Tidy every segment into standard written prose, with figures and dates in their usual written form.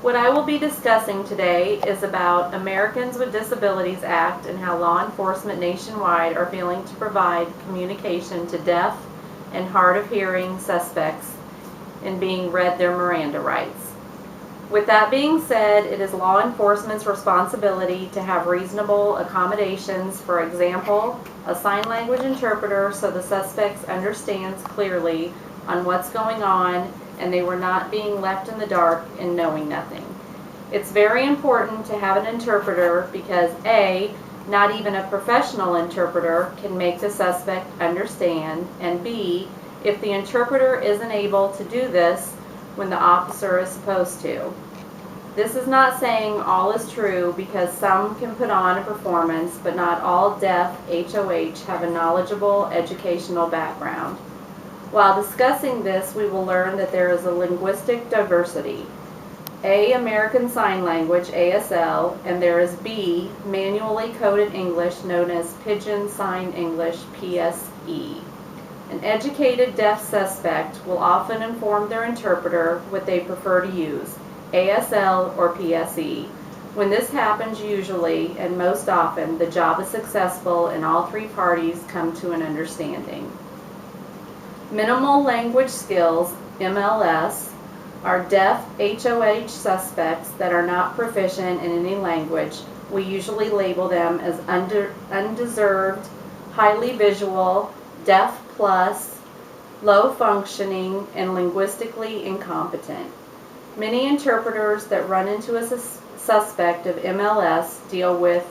What I will be discussing today is about Americans with Disabilities Act and how law enforcement nationwide are failing to provide communication to deaf and hard of hearing suspects and being read their Miranda rights. With that being said, it is law enforcement's responsibility to have reasonable accommodations, for example, a sign language interpreter so the suspects understands clearly on what's going on and they were not being left in the dark and knowing nothing. It's very important to have an interpreter because A, not even a professional interpreter can make the suspect understand, and B, if the interpreter isn't able to do this when the officer is supposed to. This is not saying all is true because some can put on a performance, but not all deaf HOH have a knowledgeable educational background. While discussing this, we will learn that there is a linguistic diversity. A, American Sign Language, ASL, and there is B, manually coded English known as Pidgin Sign English, PSE. An educated deaf suspect will often inform their interpreter what they prefer to use, ASL or PSE. When this happens, usually and most often, the job is successful and all three parties come to an understanding. Minimal language skills, MLS, are deaf HOH suspects that are not proficient in any language. We usually label them as undeserved, highly visual, deaf plus, low functioning, and linguistically incompetent. Many interpreters that run into a suspect of MLS deal with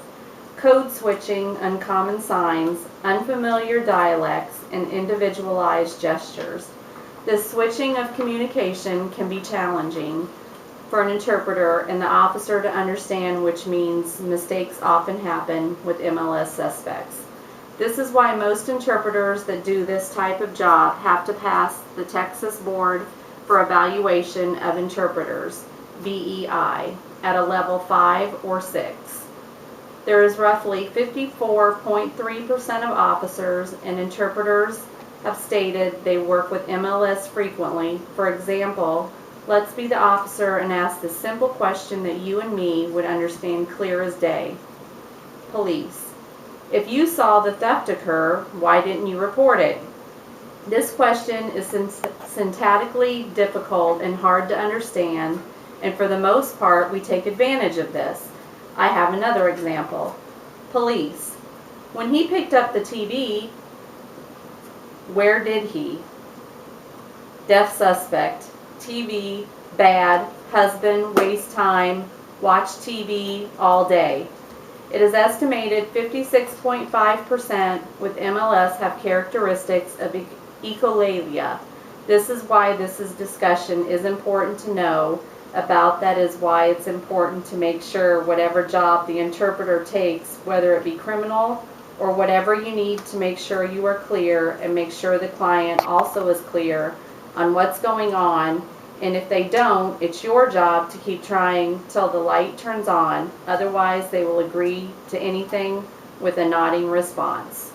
code switching, uncommon signs, unfamiliar dialects, and individualized gestures. This switching of communication can be challenging for an interpreter and the officer to understand, which means mistakes often happen with MLS suspects. This is why most interpreters that do this type of job have to pass the Texas Board for Evaluation of Interpreters, BEI, at a level 5 or 6. There is roughly 54.3% of officers and interpreters have stated they work with MLS frequently. For example, let's be the officer and ask the simple question that you and me would understand clear as day. Police. If you saw the theft occur, why didn't you report it? This question is syntactically difficult and hard to understand, and for the most part, we take advantage of this. I have another example. Police. When he picked up the TV, where did he? Deaf suspect. TV, bad, husband, waste time, watch TV all day. It is estimated 56.5% with MLS have characteristics of echolalia. This is why this discussion is important to know about. That is why it's important to make sure whatever job the interpreter takes, whether it be criminal or whatever you need to make sure you are clear and make sure the client also is clear on what's going on. And if they don't, it's your job to keep trying till the light turns on. Otherwise, they will agree to anything with a nodding response.